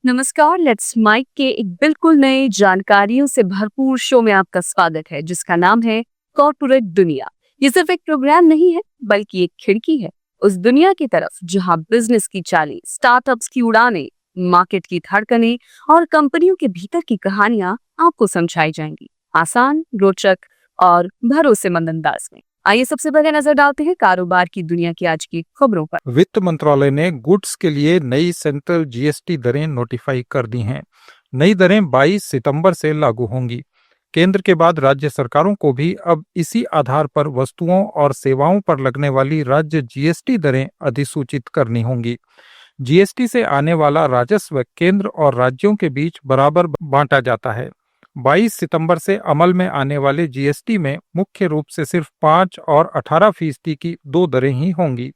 नमस्कार, let's mic के एक बिल्कुल नए जानकारियों से भरपूर शो में आपका स्वागत है जिसका नाम है कॉर्पोरेट दुनिया। ये सिर्फ एक प्रोग्राम नहीं है बल्कि एक खिड़की है उस दुनिया की तरफ जहां बिजनेस की चालें, स्टार्टअप्स की उड़ानें, मार्केट की धड़कनें और कंपनियों के भीतर की कहानियां आपको समझाई जाएंगी आसान, रोचक और भरोसेमंद अंदाज में। आइए सबसे पहले नजर डालते हैं कारोबार की दुनिया की आज की खबरों पर। वित्त मंत्रालय ने गुड्स के लिए नई सेंट्रल जीएसटी दरें नोटिफाई कर दी हैं। नई दरें 22 सितंबर से लागू होंगी। केंद्र के बाद राज्य सरकारों को भी अब इसी आधार पर वस्तुओं और सेवाओं पर लगने वाली राज्य जीएसटी दरें अधिसूचित करनी होंगी। जीएसटी से आने वाला राजस्व केंद्र और राज्यों के बीच बराबर बांटा जाता है। 22 सितंबर से अमल में आने वाले जीएसटी में मुख्य रूप से सिर्फ 5 और 18% की दो दरें ही होंगी।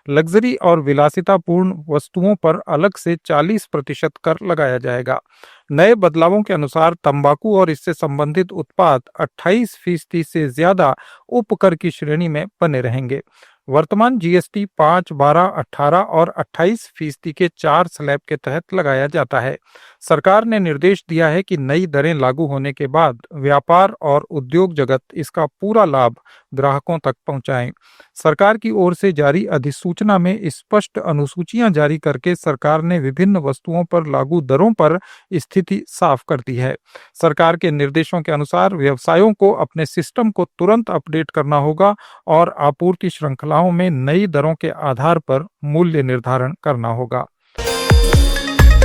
लग्जरी और विलासितापूर्ण वस्तुओं पर अलग से 40% कर लगाया जाएगा। नए बदलावों के अनुसार तंबाकू और इससे संबंधित उत्पाद 28% से ज्यादा उपकर की श्रेणी में बने रहेंगे। वर्तमान जीएसटी 5, 12, 18 और 28% के 4 स्लैब के तहत लगाया जाता है। सरकार ने निर्देश दिया है कि नई दरें लागू होने के बाद व्यापार और उद्योग जगत इसका पूरा लाभ ग्राहकों तक पहुंचाएं। सरकार की ओर से जारी अधिसूचना में स्पष्ट अनुसूचियां जारी करके सरकार ने विभिन्न वस्तुओं पर लागू दरों पर स्थिति साफ कर दी है। सरकार के निर्देशों के अनुसार व्यवसायों को अपने सिस्टम को तुरंत अपडेट करना होगा और आपूर्ति श्रृंखलाओं में नई दरों के आधार पर मूल्य निर्धारण करना होगा।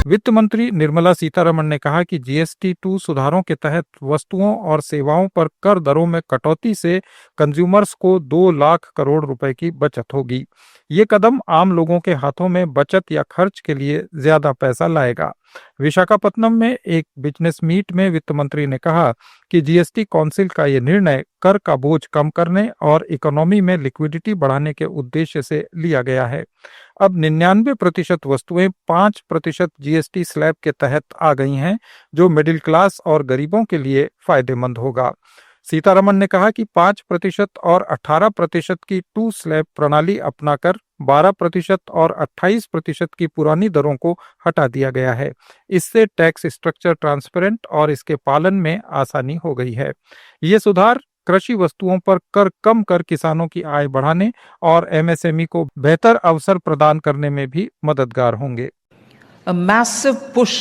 वित्त मंत्री निर्मला सीतारमण ने कहा कि जीएसटी 2 सुधारों के तहत वस्तुओं और सेवाओं पर कर दरों में कटौती से कंज्यूमर्स को 2 लाख करोड़ रुपए की बचत होगी। ये कदम आम लोगों के हाथों में बचत या खर्च के लिए ज्यादा पैसा लाएगा। विशाखापत्तनम में एक बिजनेस मीट में वित्त मंत्री ने कहा कि जीएसटी काउंसिल का ये निर्णय कर का बोझ कम करने और इकोनॉमी में लिक्विडिटी बढ़ाने के उद्देश्य से लिया गया है। अब 99% वस्तुएं 5% जीएसटी स्लैब के तहत आ गई हैं, जो मिडिल क्लास और गरीबों के लिए फायदेमंद होगा। सीतारमण ने कहा कि 5% और 18% की 2 स्लैब प्रणाली अपनाकर 12% और 28% की पुरानी दरों को हटा दिया गया है। इससे टैक्स स्ट्रक्चर ट्रांसपेरेंट और इसके पालन में आसानी हो गई है। ये सुधार कृषि वस्तुओं पर कर कम कर किसानों की आय बढ़ाने और एमएसएमई को बेहतर अवसर प्रदान करने में भी मददगार होंगे। A massive push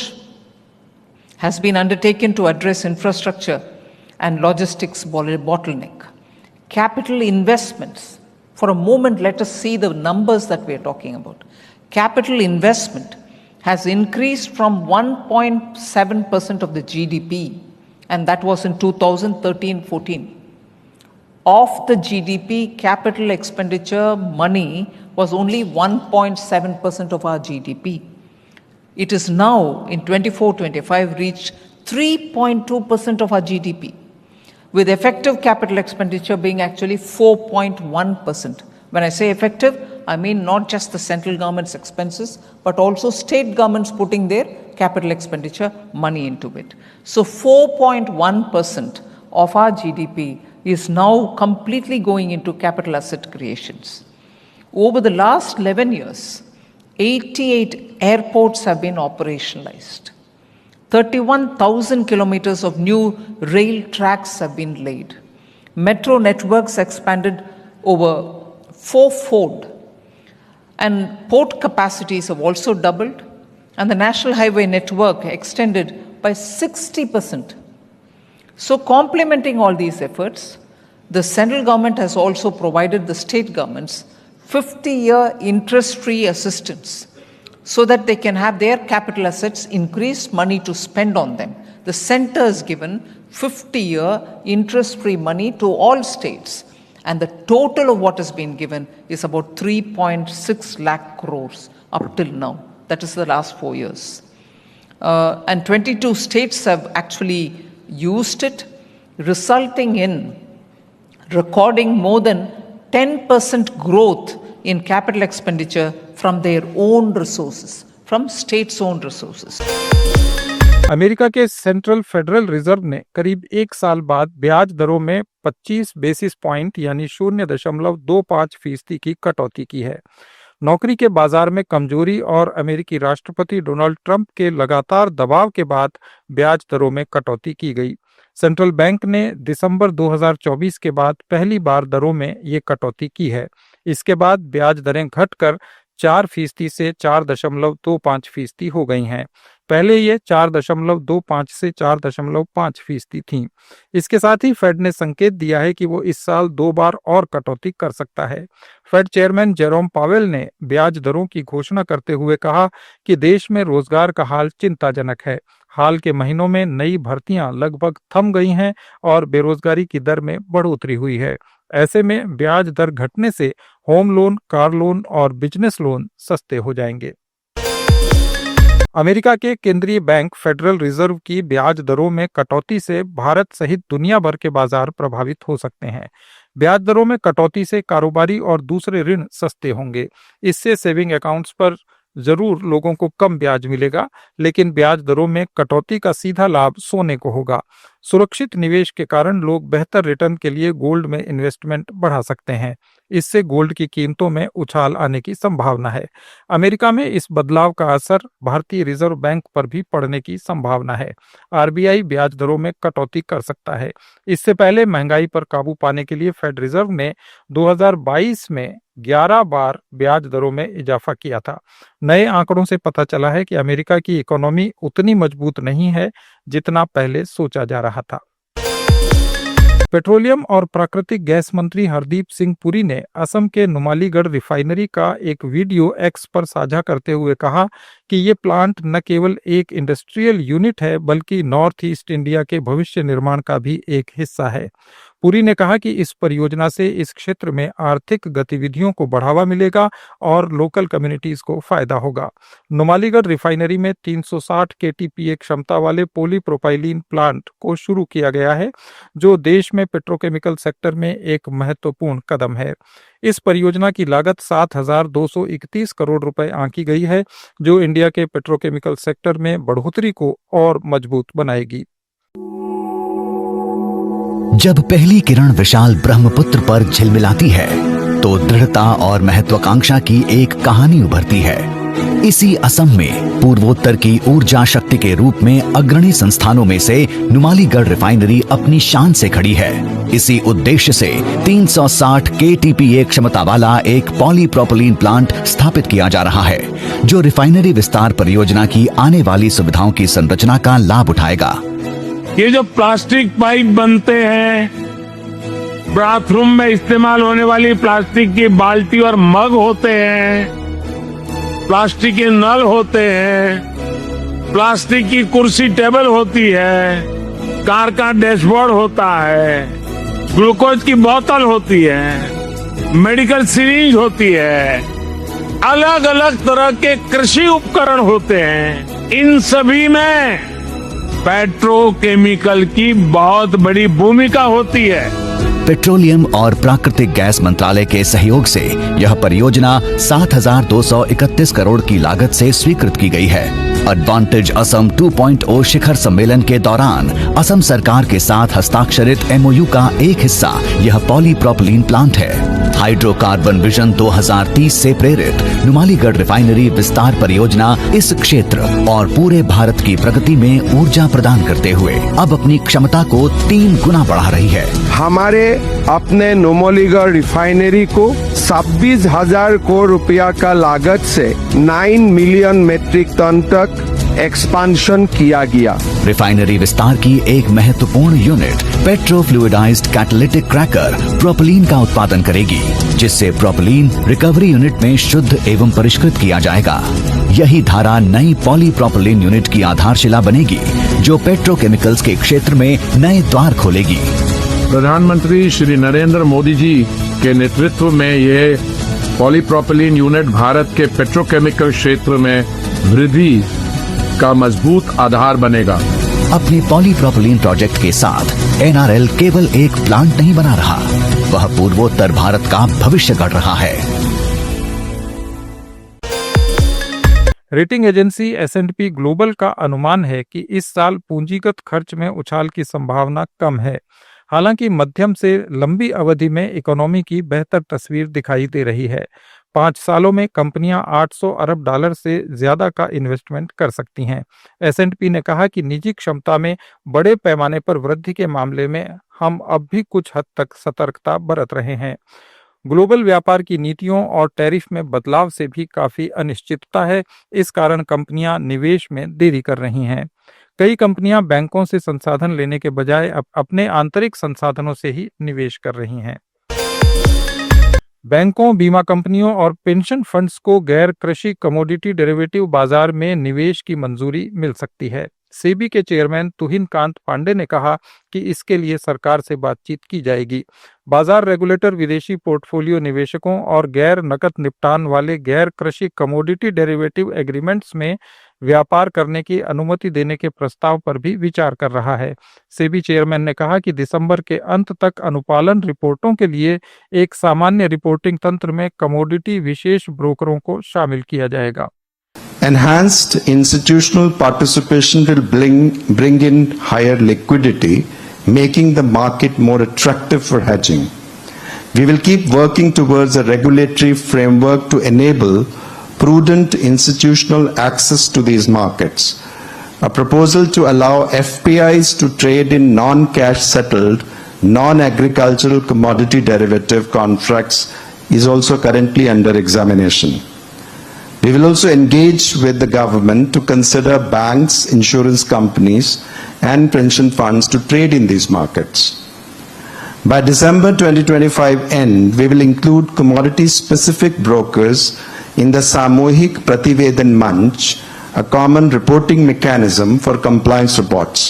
has been undertaken to address infrastructure and logistics bottleneck. Capital investments. For a moment, let us see the numbers that we are talking about. Capital investment has increased from 1.7% of the GDP, and that was in 2013-14. Of the GDP, capital expenditure money was only 1.7% of our GDP. It is now in 24-25 reached 3.2% of our GDP, with effective capital expenditure being actually 4.1%. When I say effective, I mean not just the central government's expenses, but also state governments putting their capital expenditure money into it. So 4.1% of our GDP is now completely going into capital asset creations. Over the last 11 years, 88 airports have been operationalized. 31,000 kilometers of new rail tracks have been laid. Metro networks expanded over fourfold. And port capacities have also doubled. And the national highway network extended by 60%. So, complementing all these efforts, the central government has also provided the state governments 50-year interest-free assistance so that they can have their capital assets increase money to spend on them. The center has given 50-year interest-free money to all states, and the total of what has been given is about 3.6 lakh crores up till now. That is the last 4 years. And 22 states have actually used it, resulting in recording more than 10% growth in capital expenditure from their own resources, from states' own resources. America के central federal reserve ने करीब 1 साल बाद ब्याज दरों में 25 basis point यानी 0.25% की कटौती की है। नौकरी के बाजार में कमजोरी और अमेरिकी राष्ट्रपति डोनाल्ड ट्रंप के लगातार दबाव के बाद ब्याज दरों में कटौती की गई। सेंट्रल बैंक ने दिसंबर 2024 के बाद पहली बार दरों में ये कटौती की है। इसके बाद ब्याज दरें घटकर 4% से 4.25% हो गई हैं। पहले ये 4.25 से 4.5% थीं। इसके साथ ही फेड ने संकेत दिया है कि वो इस साल 2 बार और कटौती कर सकता है। फेड चेयरमैन जेरोम पावेल ने ब्याज दरों की घोषणा करते हुए कहा कि देश में रोजगार का हाल चिंताजनक है। हाल के महीनों में नई भर्तियां लगभग थम गई हैं और बेरोजगारी की दर में बढ़ोतरी हुई है। ऐसे में ब्याज दर घटने से होम लोन, कार लोन और बिजनेस लोन सस्ते हो जाएंगे। अमेरिका के केंद्रीय बैंक फेडरल रिजर्व की ब्याज दरों में कटौती से भारत सहित दुनिया भर के बाजार प्रभावित हो सकते हैं। ब्याज दरों में कटौती से कारोबारी और दूसरे ऋण सस्ते होंगे। इससे सेविंग अकाउंट्स पर जरूर लोगों को कम ब्याज मिलेगा, लेकिन ब्याज दरों में कटौती का सीधा लाभ सोने को होगा। सुरक्षित निवेश के कारण लोग बेहतर रिटर्न के लिए गोल्ड में इन्वेस्टमेंट बढ़ा सकते हैं। इससे गोल्ड की कीमतों में उछाल आने की संभावना है। अमेरिका में इस बदलाव का असर भारतीय रिजर्व बैंक पर भी पड़ने की संभावना है। आरबीआई ब्याज दरों में कटौती कर सकता है। इससे पहले महंगाई पर काबू पाने के लिए फेड रिजर्व ने 2022 में 11 बार ब्याज दरों में इजाफा किया था। नए आंकड़ों से पता चला है कि अमेरिका की इकोनॉमी उतनी मजबूत नहीं है जितना पहले सोचा जा रहा था। पेट्रोलियम और प्राकृतिक गैस मंत्री हरदीप सिंह पुरी ने असम के नुमालीगढ़ रिफाइनरी का एक वीडियो एक्स पर साझा करते हुए कहा कि ये प्लांट न केवल एक इंडस्ट्रियल यूनिट है बल्कि नॉर्थ ईस्ट इंडिया के भविष्य निर्माण का भी एक हिस्सा है। पुरी ने कहा कि इस परियोजना से इस क्षेत्र में आर्थिक गतिविधियों को बढ़ावा मिलेगा और लोकल कम्युनिटीज को फायदा होगा। नुमालीगढ़ रिफाइनरी में 360 केटीपीए क्षमता वाले पॉलीप्रोपाइलीन प्लांट को शुरू किया गया है, जो देश में पेट्रोकेमिकल सेक्टर में एक महत्वपूर्ण कदम है। इस परियोजना की लागत 7,231 करोड़ रुपए आंकी गई है, जो इंडिया के पेट्रोकेमिकल सेक्टर में बढ़ोतरी को और मजबूत बनाएगी। जब पहली किरण विशाल ब्रह्मपुत्र पर झिलमिलाती है तो दृढ़ता और महत्वाकांक्षा की एक कहानी उभरती है। इसी असम में पूर्वोत्तर की ऊर्जा शक्ति के रूप में अग्रणी संस्थानों में से नुमालीगढ़ रिफाइनरी अपनी शान से खड़ी है। इसी उद्देश्य से 360 केटीपीए क्षमता वाला एक पॉलीप्रोपिलीन प्लांट स्थापित किया जा रहा है, जो रिफाइनरी विस्तार परियोजना की आने वाली सुविधाओं की संरचना का लाभ उठाएगा। ये जो प्लास्टिक पाइप बनते हैं, बाथरूम में इस्तेमाल होने वाली प्लास्टिक की बाल्टी और मग होते हैं, प्लास्टिक के नल होते हैं, प्लास्टिक की कुर्सी टेबल होती है, कार का डैशबोर्ड होता है, ग्लूकोज की बोतल होती है, मेडिकल सिरिंज होती है, अलग अलग तरह के कृषि उपकरण होते हैं। इन सभी में पेट्रोकेमिकल की बहुत बड़ी भूमिका होती है। पेट्रोलियम और प्राकृतिक गैस मंत्रालय के सहयोग से यह परियोजना 7,231 करोड़ की लागत से स्वीकृत की गई है। एडवांटेज असम 2.0 शिखर सम्मेलन के दौरान असम सरकार के साथ हस्ताक्षरित एमओयू का एक हिस्सा यह पॉलीप्रोपिलीन प्लांट है। हाइड्रोकार्बन विजन 2030 से प्रेरित नुमालीगढ़ रिफाइनरी विस्तार परियोजना इस क्षेत्र और पूरे भारत की प्रगति में ऊर्जा प्रदान करते हुए अब अपनी क्षमता को 3 गुना बढ़ा रही है। हमारे अपने नुमालीगढ़ रिफाइनरी को 26,000 करोड़ रुपया का लागत से 9 मिलियन मेट्रिक टन तक एक्सपांशन किया गया। रिफाइनरी विस्तार की एक महत्वपूर्ण यूनिट पेट्रोफ्लूइडाइज्ड कैटालिटिक क्रैकर प्रोपिलीन का उत्पादन करेगी, जिससे प्रोपिलीन रिकवरी यूनिट में शुद्ध एवं परिष्कृत किया जाएगा। यही धारा नई पॉलीप्रोपिलीन यूनिट की आधारशिला बनेगी, जो पेट्रोकेमिकल्स के क्षेत्र में नए द्वार खोलेगी। प्रधानमंत्री श्री नरेंद्र मोदी जी के नेतृत्व में ये पॉलीप्रोपिलीन यूनिट भारत के पेट्रोकेमिकल क्षेत्र में वृद्धि का मजबूत आधार बनेगा। अपने पॉलीप्रोपिलीन प्रोजेक्ट के साथ एनआरएल केवल एक प्लांट नहीं बना रहा, वह पूर्वोत्तर भारत का भविष्य गढ़ रहा है। रेटिंग एजेंसी S&P ग्लोबल का अनुमान है कि इस साल पूंजीगत खर्च में उछाल की संभावना कम है। हालांकि मध्यम से लंबी अवधि में इकोनॉमी की बेहतर तस्वीर दिखाई दे रही है। 5 सालों में कंपनियां $800 अरब से ज्यादा का इन्वेस्टमेंट कर सकती हैं। S&P ने कहा कि निजी क्षमता में बड़े पैमाने पर वृद्धि के मामले में हम अब भी कुछ हद तक सतर्कता बरत रहे हैं। ग्लोबल व्यापार की नीतियों और टैरिफ में बदलाव से भी काफी अनिश्चितता है। इस कारण कंपनियां निवेश में देरी कर रही हैं। कई कंपनियां बैंकों से संसाधन लेने के बजाय अपने आंतरिक संसाधनों से ही निवेश कर रही हैं। बैंकों, बीमा कंपनियों और पेंशन फंड्स को गैर कृषि कमोडिटी डेरिवेटिव बाजार में निवेश की मंजूरी मिल सकती है। सेबी के चेयरमैन तुहिन कांत पांडे ने कहा कि इसके लिए सरकार से बातचीत की जाएगी। बाजार रेगुलेटर विदेशी पोर्टफोलियो निवेशकों और गैर नकद निपटान वाले गैर कृषि कमोडिटी डेरिवेटिव एग्रीमेंट्स में व्यापार करने की अनुमति देने के प्रस्ताव पर भी विचार कर रहा है। सेबी चेयरमैन ने कहा कि दिसंबर के अंत तक अनुपालन रिपोर्टों के लिए एक सामान्य रिपोर्टिंग तंत्र में कमोडिटी विशेष ब्रोकरों को शामिल किया जाएगा। Enhanced institutional participation will bring in higher liquidity, making the market more attractive for hedging. We will keep working towards a regulatory framework to enable prudent institutional access to these markets. A proposal to allow FPIs to trade in non-cash settled, non-agricultural commodity derivative contracts is also currently under examination. We will also engage with the government to consider banks, insurance companies, and pension funds to trade in these markets. By December 2025 end, we will include commodity-specific brokers in the Samohik Prativedan Manch, a common reporting mechanism for compliance reports.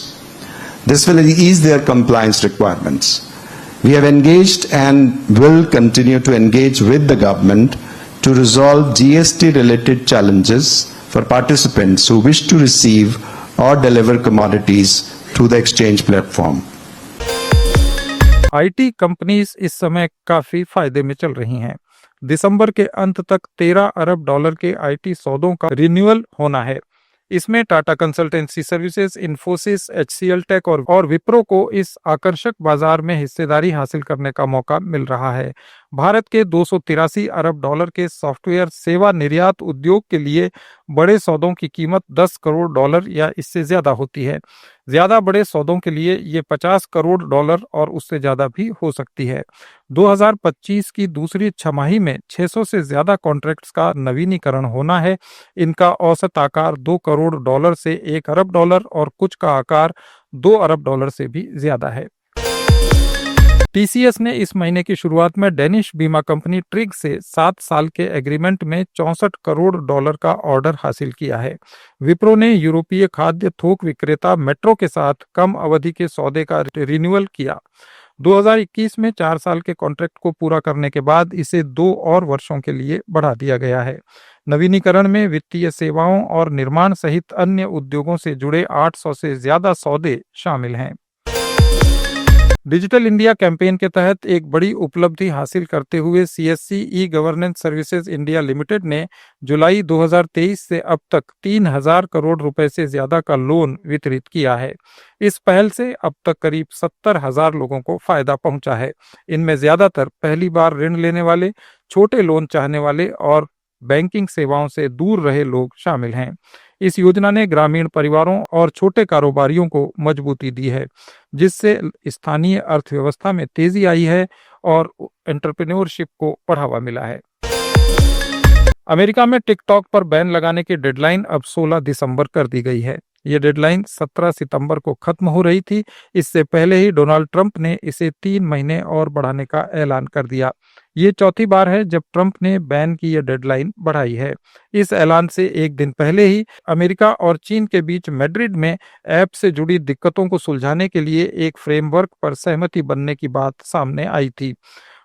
This will ease their compliance requirements. We have engaged and will continue to engage with the government to resolve GST-related challenges for participants who wish to receive or deliver commodities through the exchange platform. IT companies इस समय काफी फायदे में चल रही हैं। दिसंबर के अंत तक $13 अरब के IT सौदों का रिन्यूअल होना है। इसमें टाटा कंसल्टेंसी सर्विसेज, इन्फोसिस, HCL टेक और विप्रो को इस आकर्षक बाजार में हिस्सेदारी हासिल करने का मौका मिल रहा है। भारत के $283 अरब के सॉफ्टवेयर सेवा निर्यात उद्योग के लिए बड़े सौदों की कीमत $10 करोड़ या इससे ज्यादा होती है। ज्यादा बड़े सौदों के लिए ये $50 करोड़ और उससे ज्यादा भी हो सकती है। 2025 की दूसरी छमाही में 600 से ज्यादा कॉन्ट्रैक्ट्स का नवीनीकरण होना है। इनका औसत आकार $2 करोड़ से $1 अरब और कुछ का आकार $2 अरब से भी ज्यादा है। TCS ने इस महीने की शुरुआत में डेनिश बीमा कंपनी ट्रिग से 7 साल के एग्रीमेंट में $64 करोड़ का ऑर्डर हासिल किया है। विप्रो ने यूरोपीय खाद्य थोक विक्रेता मेट्रो के साथ कम अवधि के सौदे का रिन्यूअल किया। 2021 में 4 साल के कॉन्ट्रैक्ट को पूरा करने के बाद इसे 2 और वर्षों के लिए बढ़ा दिया गया है। नवीनीकरण में वित्तीय सेवाओं और निर्माण सहित अन्य उद्योगों से जुड़े 800 से ज्यादा सौदे शामिल हैं। डिजिटल इंडिया कैंपेन के तहत एक बड़ी उपलब्धि हासिल करते हुए CSC e governance services India limited ने जुलाई 2023 से अब तक 3000 करोड़ रुपए से ज्यादा का लोन वितरित किया है। इस पहल से अब तक करीब 70,000 लोगों को फायदा पहुंचा है। इनमें ज्यादातर पहली बार ऋण लेने वाले, छोटे लोन चाहने वाले और बैंकिंग सेवाओं से दूर रहे लोग शामिल हैं। इस योजना ने ग्रामीण परिवारों और छोटे कारोबारियों को मजबूती दी है, जिससे स्थानीय अर्थव्यवस्था में तेजी आई है और एंटरप्रेन्योरशिप को बढ़ावा मिला है। अमेरिका में टिकटॉक पर बैन लगाने की डेडलाइन अब 16 दिसंबर कर दी गई है। ये डेडलाइन 17 सितंबर को खत्म हो रही थी। इससे पहले ही डोनाल्ड ट्रंप ने इसे 3 महीने और बढ़ाने का ऐलान कर दिया। ये चौथी बार है जब ट्रंप ने बैन की यह डेडलाइन बढ़ाई है। इस ऐलान से एक दिन पहले ही अमेरिका और चीन के बीच मैड्रिड में ऐप से जुड़ी दिक्कतों को सुलझाने के लिए एक फ्रेमवर्क पर सहमति बनने की बात सामने आई थी।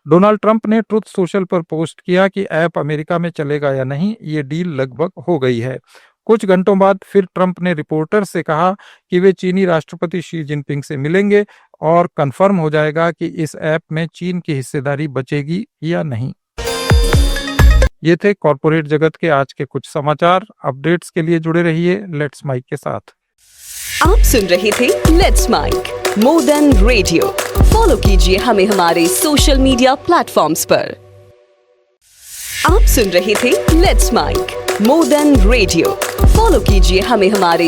डोनाल्ड ट्रंप ने ट्रुथ सोशल पर पोस्ट किया कि ऐप अमेरिका में चलेगा या नहीं, ये डील लगभग हो गई है। कुछ घंटों बाद फिर ट्रंप ने रिपोर्टर से कहा कि वे चीनी राष्ट्रपति शी जिनपिंग से मिलेंगे और कंफर्म हो जाएगा कि इस ऐप में चीन की हिस्सेदारी बचेगी या नहीं। ये थे कॉर्पोरेट जगत के आज के कुछ समाचार। अपडेट्स के लिए जुड़े रहिए लेट्स माइक के साथ। आप सुन रहे थे let's mic more than radio. Follow कीजिए हमें हमारे सोशल मीडिया प्लेटफॉर्म्स पर। आप सुन रहे थे let's mic more than radio. Follow कीजिए हमें हमारे